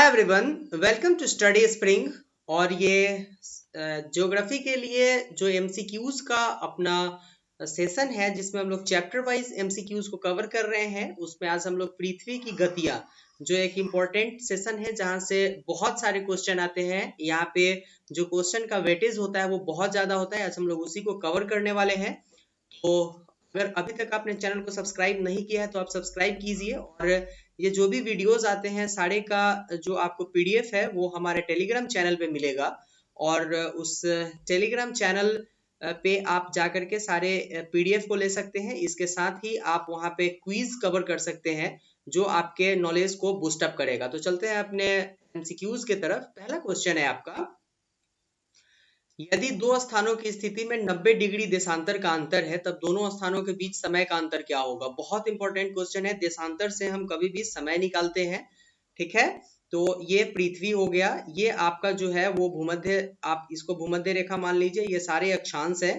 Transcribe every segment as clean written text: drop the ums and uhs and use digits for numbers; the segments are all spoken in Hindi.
Hi everyone, welcome to study spring. और ये ज्योग्राफी के लिए जो एमसीक्यूज का अपना सेशन है जिसमें हम लोग चैप्टर वाइज एमसीक्यूज को कवर कर रहे हैं। उसमें आज हम लोग पृथ्वी की गतियां, जो एक इम्पोर्टेंट सेशन है जहां से बहुत सारे क्वेश्चन आते हैं। यहाँ पे जो क्वेश्चन का वेटेज होता है वो बहुत ज्यादा होता है। आज हम लोग उसी को कवर करने वाले हैं। तो अगर अभी तक आपने चैनल को सब्सक्राइब नहीं किया है तो आप सब्सक्राइब कीजिए। और ये जो भी वीडियोस आते हैं सारे का जो आपको पीडीएफ है वो हमारे टेलीग्राम चैनल पे मिलेगा। और उस टेलीग्राम चैनल पे आप जाकर के सारे पीडीएफ को ले सकते हैं। इसके साथ ही आप वहाँ पे क्विज कवर कर सकते हैं जो आपके नॉलेज को बूस्ट अप करेगा। तो चलते हैं अपने एमसीक्यूज की तरफ। पहला क्वेश्चन है आपका, यदि दो स्थानों की स्थिति में 90 डिग्री देशांतर का अंतर है तब दोनों स्थानों के बीच समय का अंतर क्या होगा। बहुत इंपॉर्टेंट क्वेश्चन है। देशांतर से हम कभी भी समय निकालते हैं, ठीक है। तो ये पृथ्वी हो गया, ये आपका जो है वो भूमध्य, आप इसको भूमध्य रेखा मान लीजिए। ये सारे अक्षांश है,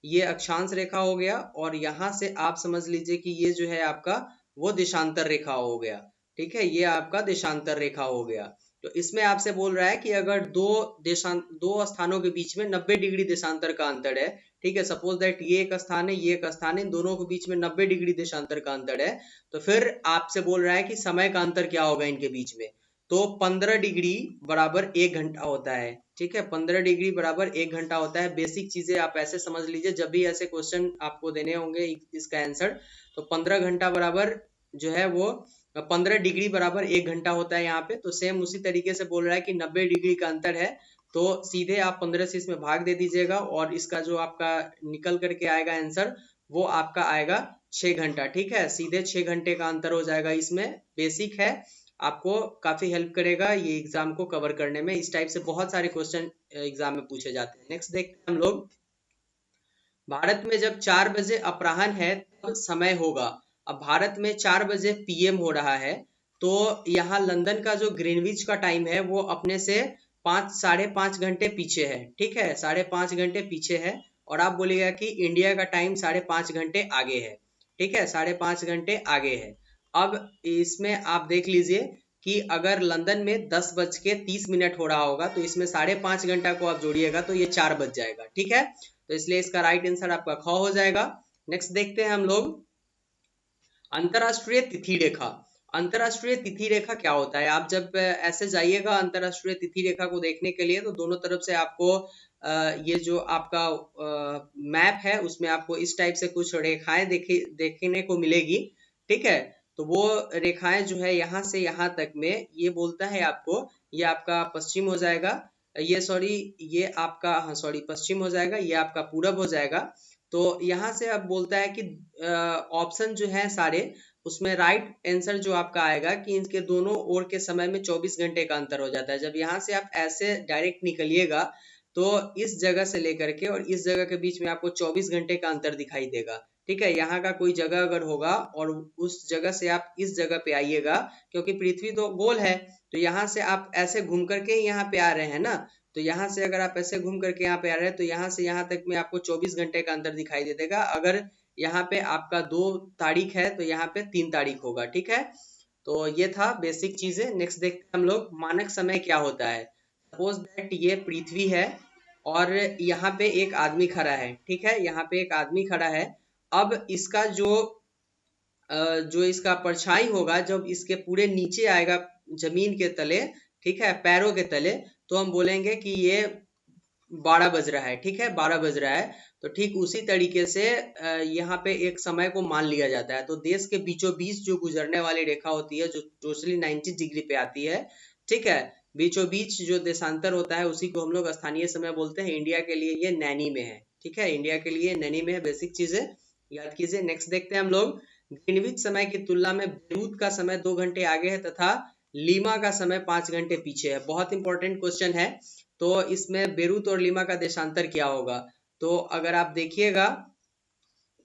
ये अक्षांश रेखा हो गया। और यहाँ से आप समझ लीजिए कि ये जो है आपका वो देशांतर रेखा हो गया, ठीक है। ये आपका देशांतर रेखा हो गया। तो इसमें आपसे बोल रहा है कि अगर दो स्थानों के बीच में 90 डिग्री देशांतर का अंतर है, ठीक है। सपोज दैट ये एक स्थान है, ये एक स्थान है, इन दोनों के बीच में 90 डिग्री देशांतर का अंतर है। तो फिर आपसे बोल रहा है कि समय का अंतर क्या होगा इनके बीच में। तो 15 डिग्री बराबर 1 घंटा होता है, ठीक है। 15 डिग्री बराबर 1 घंटा होता है। बेसिक चीजें आप ऐसे समझ लीजिए, जब भी ऐसे क्वेश्चन आपको देने होंगे इसका आंसर, तो 15 घंटा बराबर जो है वो 15 डिग्री बराबर 1 घंटा होता है यहाँ पे। तो सेम उसी तरीके से बोल रहा है कि 90 डिग्री का अंतर है, तो सीधे आप 15 से इसमें भाग दे दीजिएगा और इसका जो आपका निकल करके आएगा आंसर वो आपका आएगा 6 घंटा, ठीक है। सीधे 6 घंटे का अंतर हो जाएगा इसमें। बेसिक है, आपको काफी हेल्प करेगा ये एग्जाम को कवर करने में। इस टाइप से बहुत सारे क्वेश्चन एग्जाम में पूछे जाते हैं। नेक्स्ट देखते हैं हम लोग, भारत में जब 4 बजे अपराह्न है तब समय होगा। अब भारत में 4 बजे पीएम हो रहा है, तो यहाँ लंदन का जो ग्रीनविच का टाइम है वो अपने से 5-5.5 घंटे पीछे है, ठीक है। 5.5 घंटे पीछे है। और आप बोलिएगा कि इंडिया का टाइम 5.5 घंटे आगे है, ठीक है। 5.5 घंटे आगे है। अब इसमें आप देख लीजिए कि अगर लंदन में 10:30 हो रहा होगा तो इसमें 5.5 घंटा को आप जोड़िएगा तो ये 4 बज जाएगा, ठीक है। तो इसलिए इसका राइट आंसर आपका ख हो जाएगा। नेक्स्ट देखते हैं हम लोग, अंतरराष्ट्रीय तिथि रेखा। अंतरराष्ट्रीय तिथि रेखा क्या होता है। आप जब ऐसे जाइएगा अंतरराष्ट्रीय तिथि रेखा को देखने के लिए तो दोनों तरफ से आपको ये जो आपका मैप है उसमें आपको इस टाइप से कुछ रेखाएं देखने को मिलेगी, ठीक है। तो वो रेखाएं जो है यहाँ से यहाँ तक में ये बोलता है आपको, ये आपका पश्चिम हो जाएगा, ये सॉरी ये आपका, हाँ सॉरी पश्चिम हो जाएगा, ये आपका पूरब हो जाएगा। तो यहाँ से अब बोलता है कि ऑप्शन जो है सारे, उसमें राइट आंसर जो आपका आएगा कि इनके दोनों ओर के समय में 24 घंटे का अंतर हो जाता है। जब यहाँ से आप ऐसे डायरेक्ट निकलिएगा तो इस जगह से लेकर के और इस जगह के बीच में आपको 24 घंटे का अंतर दिखाई देगा, ठीक है। यहाँ का कोई जगह अगर होगा और उस जगह से आप इस जगह पे आइएगा, क्योंकि पृथ्वी तो गोल है, तो यहाँ से आप ऐसे घूम करके यहाँ पे आ रहे हैं ना। तो यहाँ से अगर आप ऐसे घूम करके यहाँ पे आ रहे हैं तो यहाँ से यहाँ तक में आपको 24 घंटे का अंतर दिखाई दे देगा। अगर यहाँ पे आपका 2 तारीख है तो यहाँ पे 3 तारीख होगा, ठीक है। तो ये था बेसिक चीजें। नेक्स्ट देखते हैं हम लोग, मानक समय क्या होता है। सपोज दैट ये पृथ्वी है और यहाँ पे एक आदमी खड़ा है, ठीक है। यहाँ पे एक आदमी खड़ा है। अब इसका जो इसका परछाई होगा जब इसके पूरे नीचे आएगा जमीन के तले, ठीक है, पैरों के तले, तो हम बोलेंगे कि ये 12 बज रहा है, ठीक है, 12 बज रहा है। तो ठीक उसी तरीके से यहाँ पे एक समय को मान लिया जाता है। तो देश के बीचों बीच जो गुजरने वाली रेखा होती है जो टोटली 90 डिग्री पे आती है, ठीक है, बीचों बीच जो देशांतर होता है उसी को हम लोग स्थानीय समय बोलते हैं। इंडिया के लिए ये नैनी में है, ठीक है, इंडिया के लिए नैनी में है। बेसिक चीजें याद कीजिए। नेक्स्ट देखते हैं हम लोग, ग्रीनविच समय की तुलना में बेरूत का समय 2 घंटे आगे है तथा लीमा का समय 5 घंटे पीछे है। बहुत इंपॉर्टेंट क्वेश्चन है। तो इसमें बेरूत और लीमा का देशांतर क्या होगा। तो अगर आप देखिएगा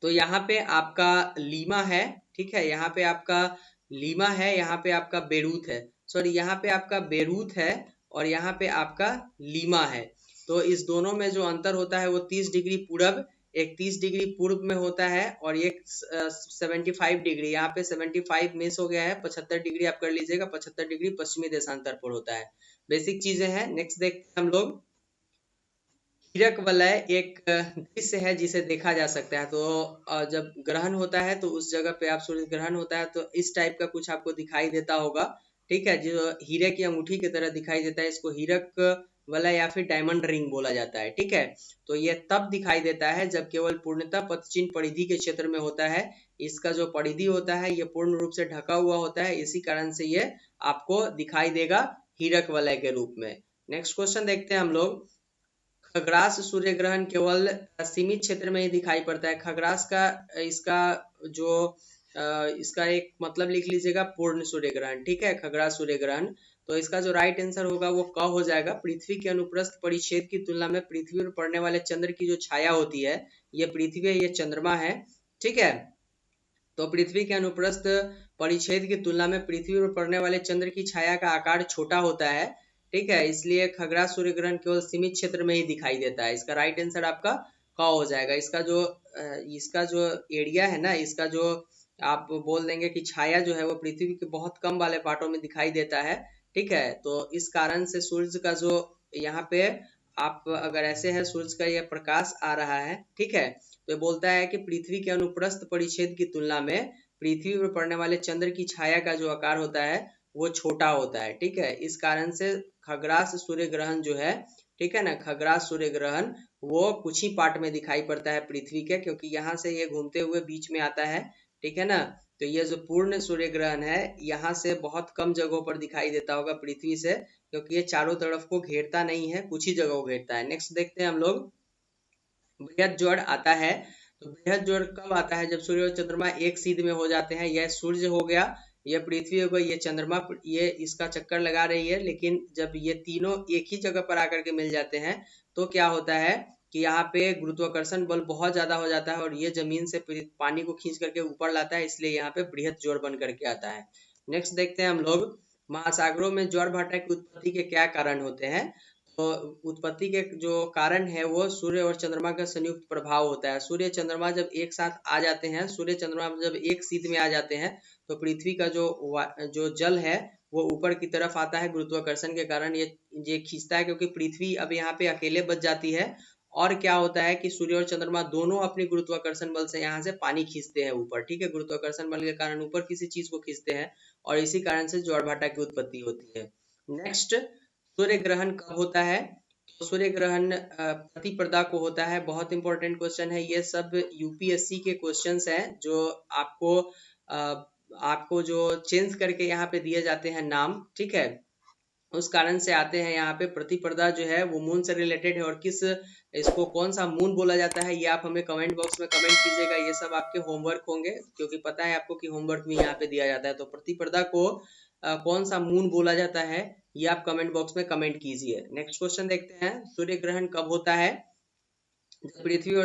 तो यहाँ पे आपका लीमा है, ठीक है, यहाँ पे आपका लीमा है, यहाँ पे आपका बेरूत है, सॉरी यहाँ पे आपका बेरूत है और यहाँ पे आपका लीमा है। तो इस दोनों में जो अंतर होता है वो 30 डिग्री पूरब एक 30 डिग्री पूर्व में होता है और एक 75 डिग्री, यहाँ पे 75 मिस हो गया है, 75 डिग्री आप कर लीजिएगा, 75 डिग्री पश्चिमी देशांतर पर होता है। बेसिक चीजें हैं। नेक्स्ट देखते हैं हम लोग, हीरक वलय एक दृश्य है जिसे देखा जा सकता है। तो जब ग्रहण होता है तो उस जगह पे आप सूर्य ग्रहण होता है तो इस टाइप का कुछ आपको दिखाई देता होगा, ठीक है, जो हीरे की अंगूठी की तरह दिखाई देता है, इसको हीरक वलय या फिर डायमंड रिंग बोला जाता है, ठीक है। तो ये तब दिखाई देता है जब केवल पूर्णतः पदचिह्न परिधि के क्षेत्र में होता है। इसका जो परिधि होता है ये पूर्ण रूप से ढका हुआ होता है, इसी कारण से ये आपको दिखाई देगा हीरक वलय के रूप में। नेक्स्ट क्वेश्चन देखते हैं हम लोग, खग्रास सूर्य ग्रहण केवल सीमित क्षेत्र में ही दिखाई पड़ता है। खग्रास का इसका जो इसका एक मतलब लिख लीजिएगा, पूर्ण सूर्य ग्रहण, ठीक है, खग्रास सूर्य ग्रहण। तो इसका जो राइट आंसर होगा वो क हो जाएगा। पृथ्वी के अनुप्रस्थ परिच्छेद की तुलना में पृथ्वी पर पड़ने वाले चंद्र की जो छाया होती है, ये पृथ्वी है, ये चंद्रमा है, ठीक है। तो पृथ्वी के अनुप्रस्थ परिच्छेद की तुलना में पृथ्वी पर पड़ने वाले चंद्र की छाया का आकार छोटा होता है, ठीक है, इसलिए खग्रास सूर्य ग्रहण केवल सीमित क्षेत्र में ही दिखाई देता है। इसका राइट आंसर आपका क हो जाएगा। इसका जो एरिया है ना, इसका जो आप बोल देंगे कि छाया जो है वो पृथ्वी के बहुत कम वाले पार्टों में दिखाई देता है, ठीक है। तो इस कारण से सूर्य का जो यहाँ पे आप अगर ऐसे है, सूर्य का यह प्रकाश आ रहा है, ठीक है, तो बोलता है कि पृथ्वी के अनुप्रस्थ परिच्छेद की तुलना में पृथ्वी पर पड़ने वाले चंद्र की छाया का जो आकार होता है वो छोटा होता है, ठीक है। इस कारण से खग्रास सूर्य ग्रहण जो है, ठीक है ना, खग्रास सूर्य ग्रहण वो कुछ ही पार्ट में दिखाई पड़ता है पृथ्वी के, क्योंकि यहाँ से ये घूमते हुए बीच में आता है, ठीक है ना। तो ये जो पूर्ण सूर्य ग्रहण है यहाँ से बहुत कम जगहों पर दिखाई देता होगा पृथ्वी से, क्योंकि ये चारों तरफ को घेरता नहीं है, कुछ ही जगह को घेरता है। नेक्स्ट देखते हैं हम लोग, बृहद जोड़ आता है। तो बृहद जोड़ कब आता है? जब सूर्य और चंद्रमा एक सीध में हो जाते हैं। यह सूर्य हो गया, यह पृथ्वी हो गई, ये चंद्रमा, ये इसका चक्कर लगा रही है, लेकिन जब ये तीनों एक ही जगह पर आकर के मिल जाते हैं तो क्या होता है कि यहाँ पे गुरुत्वाकर्षण बल बहुत ज्यादा हो जाता है और ये जमीन से पानी को खींच करके ऊपर लाता है, इसलिए यहाँ पे बृहद जोड़ बन करके आता है। नेक्स्ट देखते हैं हम लोग, महासागरों में ज्वार भाटा की उत्पत्ति के क्या कारण होते हैं? तो उत्पत्ति के जो कारण है वो सूर्य और चंद्रमा का संयुक्त प्रभाव होता है। सूर्य चंद्रमा जब एक साथ आ जाते हैं, सूर्य चंद्रमा जब एक सीध में आ जाते हैं तो पृथ्वी का जो जल है वो ऊपर की तरफ आता है, गुरुत्वाकर्षण के कारण ये खींचता है, क्योंकि पृथ्वी अब यहाँ पे अकेले बच जाती है। और क्या होता है कि सूर्य और चंद्रमा दोनों अपनी गुरुत्वाकर्षण बल से यहाँ से पानी खींचते हैं ऊपर, ठीक है, गुरुत्वाकर्षण बल के कारण ऊपर किसी चीज को खींचते हैं और इसी कारण से ज्वारभाटा की उत्पत्ति होती है। नेक्स्ट, सूर्य ग्रहण कब होता है? तो सूर्य ग्रहण प्रतिपदा को होता है। बहुत इंपॉर्टेंट क्वेश्चन है, ये सब यूपीएससी के क्वेश्चंस हैं जो आपको जो चेंज करके यहाँ पे दिए जाते हैं नाम, ठीक है, उस कारण से आते हैं। यहाँ पे प्रतिपदा जो है वो मून से रिलेटेड है और इसको कौन सा मून बोला जाता है ये आप हमें कमेंट बॉक्स में कमेंट कीजिएगा। ये सब आपके होमवर्क होंगे, क्योंकि पता है आपको कि होमवर्क भी यहाँ पे दिया जाता है। तो प्रतिपदा को कौन सा मून बोला जाता है ये आप कमेंट बॉक्स में कमेंट कीजिए। नेक्स्ट क्वेश्चन देखते हैं, सूर्य ग्रहण कब होता है? जब पृथ्वी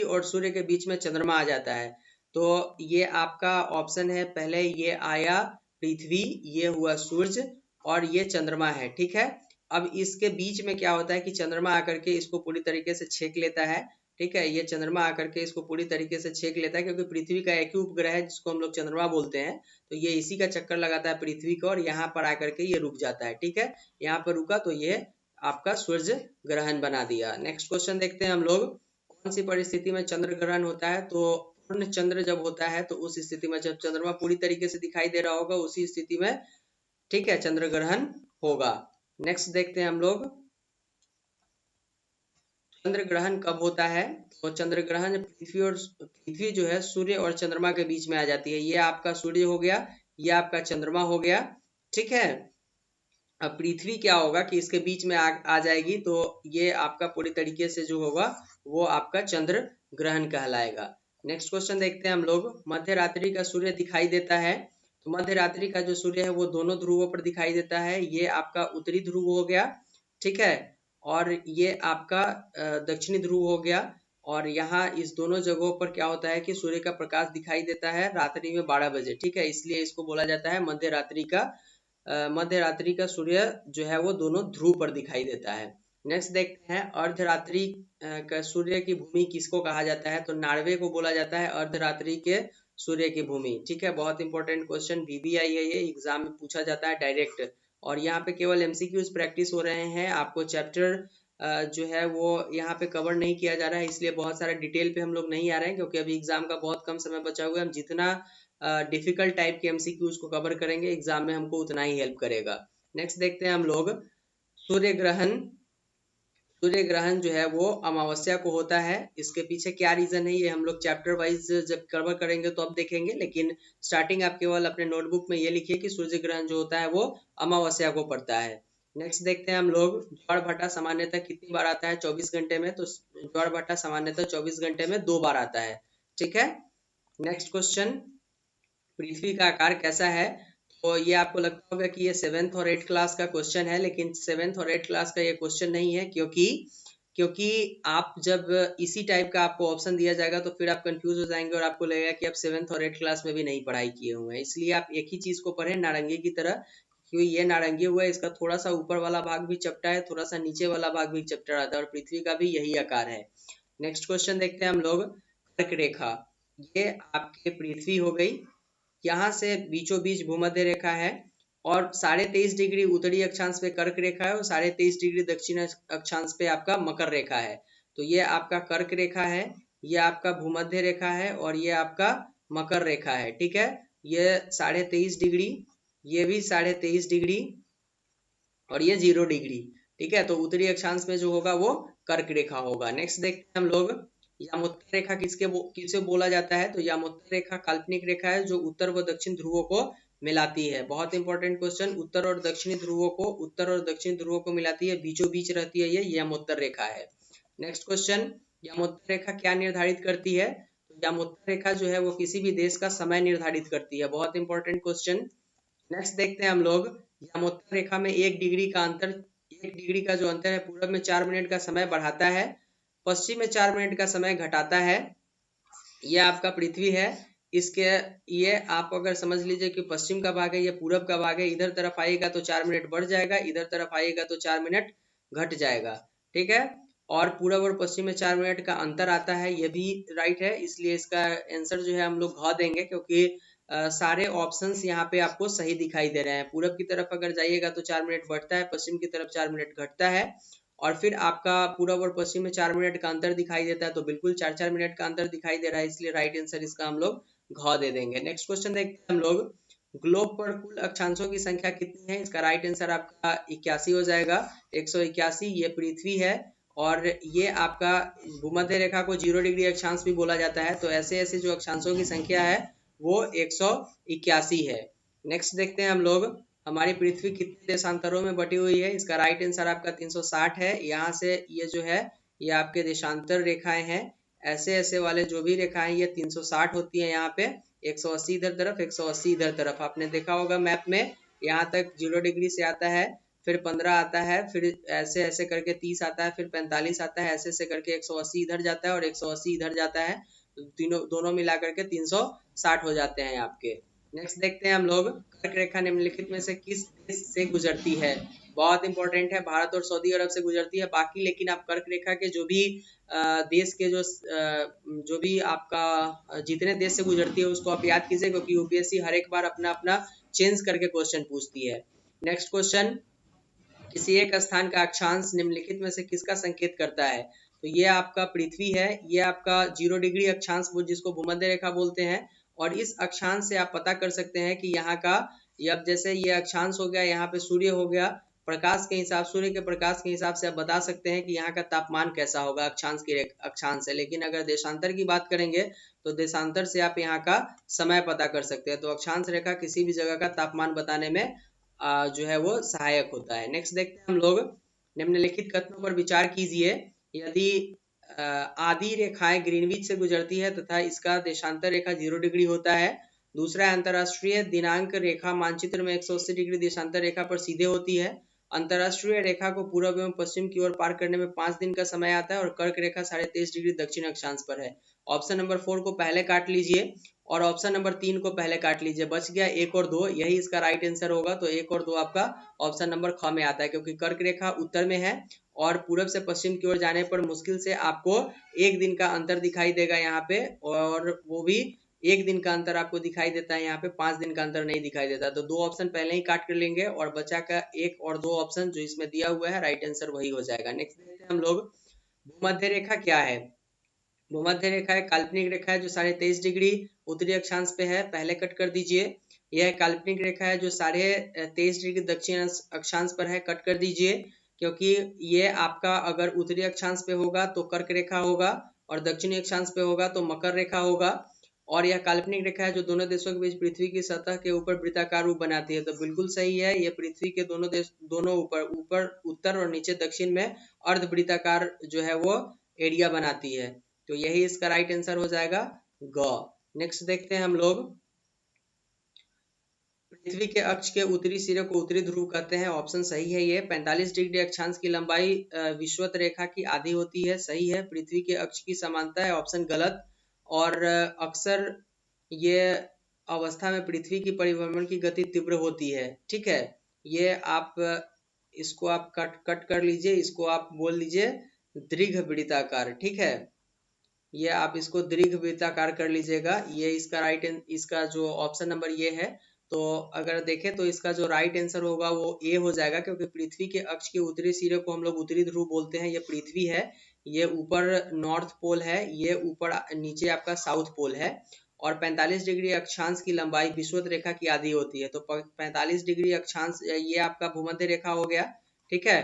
और सूर्य के बीच में चंद्रमा आ जाता है। तो ये आपका ऑप्शन है, पहले ये आया पृथ्वी, ये हुआ सूर्य और ये चंद्रमा है, ठीक है। अब इसके बीच में क्या होता है कि चंद्रमा आकर के इसको पूरी तरीके से छेक लेता है, ठीक है, ये चंद्रमा आकर के इसको पूरी तरीके से छेक लेता है, क्योंकि पृथ्वी का एक ही उपग्रह है जिसको हम लोग चंद्रमा बोलते हैं। तो ये इसी का चक्कर लगाता है पृथ्वी को और यहाँ पर आकर के ये रुक जाता है, ठीक है, यहाँ पर रुका तो ये आपका सूर्य ग्रहण बना दिया। नेक्स्ट क्वेश्चन देखते हैं हम लोग, कौन सी परिस्थिति में चंद्र ग्रहण होता है? तो पूर्ण चंद्र जब होता है तो उस स्थिति में, जब चंद्रमा पूरी तरीके से दिखाई दे रहा होगा उसी स्थिति में, ठीक है, चंद्र ग्रहण होगा। नेक्स्ट देखते हैं हम लोग, चंद्र ग्रहण कब होता है? तो चंद्र ग्रहण पृथ्वी जो है सूर्य और चंद्रमा के बीच में आ जाती है। ये आपका सूर्य हो गया, ये आपका चंद्रमा हो गया, ठीक है। अब पृथ्वी क्या होगा कि इसके बीच में आ जाएगी, तो ये आपका पूरी तरीके से जो होगा वो आपका चंद्र ग्रहण कहलाएगा। नेक्स्ट क्वेश्चन देखते हैं हम लोग, मध्य रात्रि का सूर्य दिखाई देता है। तो मध्य रात्रि का जो सूर्य है वो दोनों ध्रुवों पर दिखाई देता है। ये आपका उत्तरी ध्रुव हो गया, ठीक है, और ये आपका दक्षिणी ध्रुव हो गया। और यहाँ इस दोनों जगहों पर क्या होता है कि सूर्य का प्रकाश दिखाई देता है रात्रि में 12 बजे, ठीक है, इसलिए इसको बोला जाता है मध्य रात्रि का सूर्य जो है वो दोनों ध्रुव पर दिखाई देता है। नेक्स्ट देखते हैं अर्धरात्रि का सूर्य की भूमि किसको कहा जाता है? तो नॉर्वे को बोला जाता है अर्धरात्रि के सूर्य की भूमि। ठीक है, बहुत इंपॉर्टेंट क्वेश्चन VBI है, ये एग्जाम में पूछा जाता है डायरेक्ट। और यहाँ पे केवल MCQs प्रैक्टिस हो रहे हैं, आपको चैप्टर जो है वो यहाँ पे कवर नहीं किया जा रहा है, इसलिए बहुत सारा डिटेल पे हम लोग नहीं आ रहे हैं, क्योंकि अभी एग्जाम का बहुत कम समय बचा हुआ है। हम जितना डिफिकल्ट टाइप के MCQs को कवर करेंगे एग्जाम में हमको उतना ही हेल्प करेगा। नेक्स्ट देखते हैं हम लोग सूर्य ग्रहण। सूर्य ग्रहण जो है वो अमावस्या को होता है, इसके पीछे क्या रीजन है ये हम लोग चैप्टर वाइज जब कवर करेंगे तो अब देखेंगे, लेकिन स्टार्टिंग आप केवल अपने नोटबुक में ये लिखिए कि सूर्य ग्रहण जो होता है वो अमावस्या को पड़ता है। नेक्स्ट देखते हैं हम लोग ज्वार भाटा सामान्यतः कितनी बार आता है 24 घंटे में? तो ज्वार भाटा सामान्यतः 24 घंटे में 2 बार आता है। ठीक है, नेक्स्ट क्वेश्चन पृथ्वी का आकार कैसा है? तो ये आपको लगता होगा कि ये 7th और 8th क्लास का क्वेश्चन है, लेकिन 7th और 8th क्लास का ये क्वेश्चन नहीं है, क्योंकि आप जब इसी टाइप का आपको ऑप्शन दिया जाएगा तो फिर आप कंफ्यूज हो जाएंगे और आपको लगेगा कि आप 7th और 8th क्लास में भी नहीं पढ़ाई किए हुए हैं। इसलिए आप एक ही चीज को पढ़ें नारंगी की तरह, क्योंकि ये नारंगी हुआ है, इसका थोड़ा सा ऊपर वाला भाग भी चपटा है, थोड़ा सा नीचे वाला भाग भी चपटा रहता है, और पृथ्वी का भी यही आकार है। नेक्स्ट क्वेश्चन देखते हैं हम लोग कर्क रेखा। ये आपके पृथ्वी हो गई, यहाँ से बीचों बीच भूमध्य रेखा है, और 23.5 डिग्री उत्तरी अक्षांश पे कर्क रेखा है, और 23.5 डिग्री दक्षिण अक्षांश पे आपका मकर रेखा है। तो ये आपका कर्क रेखा है, ये आपका भूमध्य रेखा है, और ये आपका मकर रेखा है। ठीक है, ये 23.5 डिग्री, ये भी 23.5 डिग्री, और ये 0 डिग्री। ठीक है, तो उत्तरी अक्षांश में जो होगा वो कर्क रेखा होगा। नेक्स्ट देखते हैं हम लोग यामोत्तर रेखा किसे बोला जाता है? तो यामोत्तर रेखा काल्पनिक रेखा है जो उत्तर व दक्षिण ध्रुवों को मिलाती है। बहुत इंपॉर्टेंट क्वेश्चन, उत्तर और दक्षिणी ध्रुवों को मिलाती है, बीचों बीच रहती है, ये यामोत्तर रेखा है। नेक्स्ट क्वेश्चन, यामोत्तर रेखा क्या निर्धारित करती है? तो यामोत्तर रेखा जो है वो किसी भी देश का समय निर्धारित करती है। बहुत इंपॉर्टेंट क्वेश्चन। नेक्स्ट देखते हैं हम लोग यामोत्तर रेखा में 1 डिग्री का जो अंतर है पूरब में 4 मिनट का समय बढ़ाता है, पश्चिम में 4 मिनट का समय घटाता है। ये आपका पृथ्वी है, इसके ये आप अगर समझ लीजिए कि पश्चिम का भाग है, ये पूरब का भाग है, इधर तरफ आएगा तो 4 मिनट बढ़ जाएगा, इधर तरफ आएगा तो 4 मिनट घट जाएगा। ठीक है, और पूरब और पश्चिम में 4 मिनट का अंतर आता है, ये भी राइट है, इसलिए इसका आंसर जो है हम लोग घ देंगे, क्योंकि सारे ऑप्शंस यहाँ पे आपको सही दिखाई दे रहे हैं। पूरब की तरफ अगर जाइएगा तो 4 मिनट बढ़ता है, पश्चिम की तरफ 4 मिनट घटता है, और फिर आपका पूरब और पश्चिम में 4 मिनट का अंतर दिखाई देता है, तो बिल्कुल 4-4 मिनट का अंतर दिखाई दे रहा है, इसलिए राइट आंसर इसका हम लोग घ दे देंगे। नेक्स्ट क्वेश्चन देखते हैं हम लोग ग्लोब पर कुल अक्षांशों की संख्या कितनी है? इसका राइट आंसर आपका 81 हो जाएगा, 181। ये पृथ्वी है, और ये आपका भूमध्य रेखा को 0 डिग्री अक्षांश भी बोला जाता है, तो ऐसे ऐसे जो अक्षांशों की संख्या है वो 181 है। नेक्स्ट देखते हैं हम लोग हमारी पृथ्वी कितने देशांतरों में बटी हुई है? इसका राइट आंसर आपका 360 है। यहाँ से ये जो है ये आपके देशांतर रेखाएं हैं, ऐसे ऐसे वाले जो भी रेखाएं ये 360 होती है। यहाँ पे 180 इधर तरफ, 180 इधर तरफ, आपने देखा होगा मैप में, यहाँ तक 0 डिग्री से आता है, फिर 15 आता है, फिर ऐसे ऐसे करके 30 आता है, फिर 45 आता है, ऐसे ऐसे करके 180 इधर जाता है और 180 इधर जाता है, तो दोनों मिला करके 360 हो जाते हैं आपके। नेक्स्ट देखते हैं हम लोग कर्क रेखा निम्नलिखित में से किस देश से गुजरती है? बहुत इंपॉर्टेंट है, भारत और सऊदी अरब से गुजरती है बाकी, लेकिन आप कर्क रेखा के जो भी देश के जो भी आपका जितने देश से गुजरती है उसको आप याद कीजिए, क्योंकि यूपीएससी हर एक बार अपना अपना चेंज करके क्वेश्चन पूछती है। नेक्स्ट क्वेश्चन, किसी एक स्थान का अक्षांश निम्नलिखित में से किसका संकेत करता है? तो ये आपका पृथ्वी है, ये आपका 0 डिग्री अक्षांश जिसको भूमध्य रेखा बोलते हैं, और इस अक्षांश से आप पता कर सकते हैं कि यहाँ का अब जैसे ये अक्षांश हो गया, यहाँ पे सूर्य हो गया, प्रकाश के हिसाब सूर्य के प्रकाश के हिसाब से आप बता सकते हैं कि यहाँ का तापमान कैसा होगा अक्षांश से। लेकिन अगर देशांतर की बात करेंगे तो देशांतर से आप यहाँ का समय पता कर सकते हैं। तो अक्षांश रेखा किसी भी जगह का तापमान बताने में जो है वो सहायक होता है। नेक्स्ट देखते हैं हम लोग निम्नलिखित कथनों पर विचार कीजिए। यदि आधी रेखाएं ग्रीनविच से गुजरती है तथा इसका देशांतर रेखा 0 डिग्री होता है, दूसरा अंतरराष्ट्रीय दिनांक रेखा मानचित्र में 180 डिग्री देशांतर रेखा पर सीधे होती है, अंतरराष्ट्रीय रेखा को पूर्व एवं पश्चिम की ओर पार करने में 5 दिन का समय आता है, और कर्क रेखा 23.5 डिग्री दक्षिण अक्षांश पर है। ऑप्शन नंबर 4 को पहले काट लीजिए और ऑप्शन नंबर 3 को पहले काट लीजिए, बच गया 1 और 2, यही इसका राइट आंसर होगा। तो 1 और 2 आपका ऑप्शन नंबर ख में आता है, क्योंकि कर्क रेखा उत्तर में है और पूरब से पश्चिम की ओर जाने पर मुश्किल से आपको 1 दिन का अंतर दिखाई देगा यहाँ पे, और वो भी 1 दिन का अंतर आपको दिखाई देता है, यहाँ पे 5 दिन का अंतर नहीं दिखाई देता। तो 2 ऑप्शन पहले ही काट कर लेंगे और बचा का 1 और 2 ऑप्शन जो इसमें दिया हुआ है राइट आंसर वही हो जाएगा। नेक्स्ट देखते हैं हम लोग भूमध्य रेखा क्या है। भूमध्य रेखा एक काल्पनिक रेखा है जो 23.5 डिग्री उत्तरी अक्षांश पे है, पहले कट कर दीजिए। यह काल्पनिक रेखा है जो 23.5 डिग्री दक्षिण अक्षांश पर है, कट कर दीजिए, क्योंकि ये आपका अगर उत्तरी अक्षांश पे होगा तो कर्क रेखा होगा और दक्षिणी अक्षांश पे होगा तो मकर रेखा होगा। और यह काल्पनिक रेखा है जो दोनों देशों के बीच पृथ्वी की सतह के ऊपर वृत्ताकार रूप बनाती है। तो बिल्कुल सही है, ये पृथ्वी के दोनों ऊपर उत्तर और नीचे दक्षिण में अर्ध वृत्ताकार जो है वो एरिया बनाती है। तो यही इसका राइट आंसर हो जाएगा ग। नेक्स्ट देखते हैं हम लोग पृथ्वी के अक्ष के उत्तरी सिरे को उत्तरी ध्रुव कहते हैं, ऑप्शन सही है ये। 45 डिग्री अक्षांश की लंबाई विषुवत रेखा की आधी होती है, सही है। पृथ्वी के अक्ष की समानता है, ऑप्शन गलत। और अक्सर ये अवस्था में पृथ्वी की परिभ्रमण की गति तीव्र होती है, ठीक है। ये आप इसको आप कट कर लीजिए, इसको आप बोल लीजिए दीर्घ वृत्ताकार, ठीक है। ये आप इसको दीर्घ वृत्ताकार कर लीजिएगा, ये इसका जो ऑप्शन नंबर ये है। तो अगर देखें तो इसका जो राइट आंसर होगा वो ए हो जाएगा, क्योंकि पृथ्वी के अक्ष के उत्तरी सिरे को हम लोग उत्तरी ध्रुव बोलते हैं। ये पृथ्वी है, ये ऊपर नॉर्थ पोल है, ये ऊपर नीचे आपका साउथ पोल है। और 45 डिग्री अक्षांश की लंबाई विषुवत रेखा की आधी होती है। तो 45 डिग्री अक्षांश ये आपका भूमध्य रेखा हो गया, ठीक है।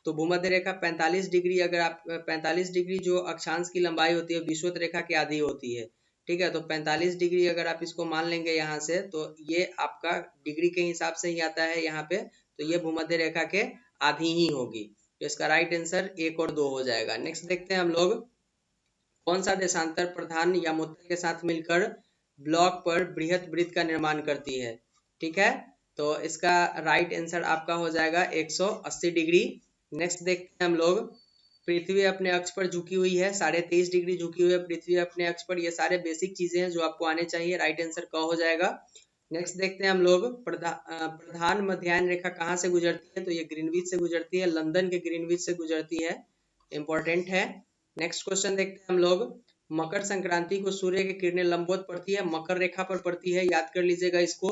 तो भूमध्य रेखा 45 डिग्री, अगर आप 45 डिग्री जो अक्षांश की लंबाई होती है विषुवत रेखा की आधी होती है, ठीक है। तो 45 डिग्री अगर आप इसको मान लेंगे यहाँ से, तो ये आपका डिग्री के हिसाब से ही आता है यहाँ पे, तो ये भूमध्य रेखा के आधी ही होगी। तो इसका राइट आंसर 1 और 2 हो जाएगा। नेक्स्ट देखते हैं हम लोग कौन सा देशांतर प्रधान या मुद्रा के साथ मिलकर ब्लॉक पर बृहत वृत्त का निर्माण करती है, ठीक है। तो इसका राइट आंसर आपका हो जाएगा 180 डिग्री। नेक्स्ट देखते हैं हम लोग पृथ्वी अपने अक्ष पर झुकी हुई है, 23.5 डिग्री झुकी हुई है पृथ्वी अपने अक्ष पर। ये सारे बेसिक चीजें हैं जो आपको आने चाहिए, राइट आंसर क हो जाएगा। नेक्स्ट देखते हैं हम लोग प्रधान मध्याह्न रेखा कहाँ से गुजरती है। तो ये ग्रीनविच से गुजरती है, लंदन के ग्रीनविच से गुजरती है, इंपॉर्टेंट है। नेक्स्ट क्वेश्चन देखते हैं हम लोग मकर संक्रांति को सूर्य की किरणें लंबवत पड़ती है, मकर रेखा पर पड़ती है, याद कर लीजिएगा इसको।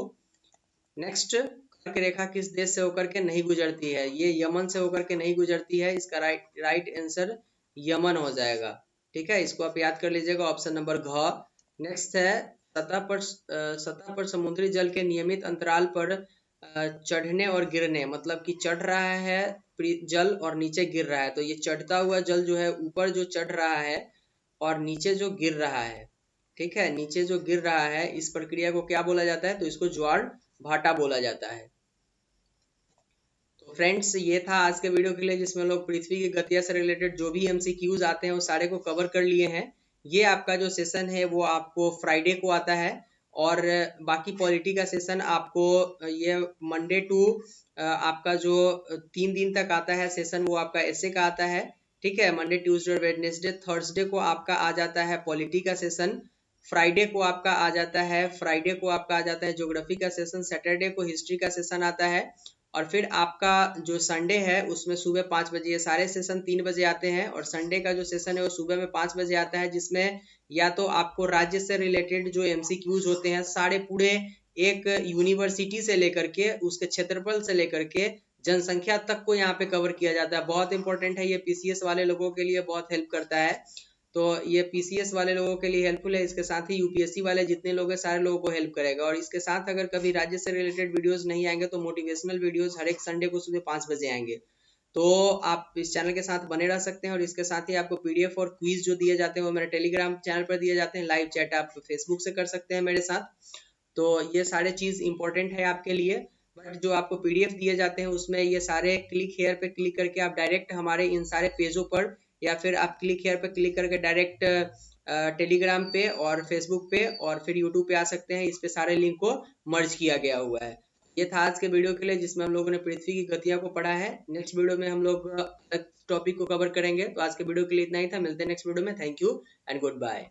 नेक्स्ट कर्क रेखा किस देश से होकर के नहीं गुजरती है। ये यमन से होकर के नहीं गुजरती है, इसका राइट आंसर यमन हो जाएगा, ठीक है। इसको आप याद कर लीजिएगा, ऑप्शन नंबर घ। नेक्स्ट है सतह पर समुद्री जल के नियमित अंतराल पर चढ़ने और गिरने, मतलब कि चढ़ रहा है जल और नीचे गिर रहा है। तो ये चढ़ता हुआ जल जो है ऊपर जो चढ़ रहा है और नीचे जो गिर रहा है, ठीक है, नीचे जो गिर रहा है, इस प्रक्रिया को क्या बोला जाता है। तो इसको ज्वार भाटा बोला जाता है। तो फ्रेंड्स ये था आज के वीडियो के लिए, जिसमें लोग पृथ्वी की गतियों से रिलेटेड जो भी एमसीक्यूज आते हैं वो सारे को कवर कर लिए हैं। ये आपका जो सेशन है वो आपको फ्राइडे को आता है, और बाकी पॉलिटी का सेशन आपको ये मंडे टू आपका जो 3 दिन तक आता है सेशन, वो आपका एसए का आता है, ठीक है। मंडे ट्यूसडे वेडनेसडे थर्सडे को आपका आ जाता है पॉलिटी का सेशन, फ्राइडे को आपका आ जाता है ज्योग्राफी का सेशन, सैटरडे को हिस्ट्री का सेशन आता है, और फिर आपका जो संडे है उसमें सुबह 5 बजे, ये सारे सेशन 3 बजे आते हैं, और संडे का जो सेशन है वो सुबह में 5 बजे आता है, जिसमें या तो आपको राज्य से रिलेटेड जो एमसीक्यूज होते हैं सारे पूरे एक यूनिवर्सिटी से लेकर के उसके क्षेत्रफल से लेकर के जनसंख्या तक को यहाँ पे कवर किया जाता है। बहुत इंपॉर्टेंट है ये, पीसीएस वाले लोगों के लिए बहुत हेल्प करता है। तो ये पीसीएस वाले लोगों के लिए हेल्पफुल है, इसके साथ ही यूपीएससी वाले जितने लोग हैं सारे लोगों को हेल्प करेगा। और इसके साथ अगर कभी राज्य से रिलेटेड वीडियोस नहीं आएंगे तो मोटिवेशनल वीडियोस हर एक संडे को सुबह 5 बजे आएंगे। तो आप इस चैनल के साथ बने रह सकते हैं, और इसके साथ ही आपको पीडीएफ और क्विज जो दिए जाते हैं वो मेरे टेलीग्राम चैनल पर दिए जाते हैं, लाइव चैट आप फेसबुक से कर सकते हैं मेरे साथ। तो ये सारे चीज इंपॉर्टेंट है आपके लिए। बट जो आपको पीडीएफ दिए जाते हैं उसमें ये सारे क्लिक हेयर पे क्लिक करके आप डायरेक्ट हमारे इन सारे पेजों पर, या फिर आप क्लिक हेयर पे क्लिक करके डायरेक्ट टेलीग्राम पे और फेसबुक पे और फिर यूट्यूब पे आ सकते हैं। इस पे सारे लिंक को मर्ज किया गया हुआ है। ये था आज के वीडियो के लिए, जिसमें हम लोगों ने पृथ्वी की गतियों को पढ़ा है। नेक्स्ट वीडियो में हम लोग टॉपिक को कवर करेंगे। तो आज के वीडियो के लिए इतना ही था, मिलते हैं नेक्स्ट वीडियो में। Thank you and good bye.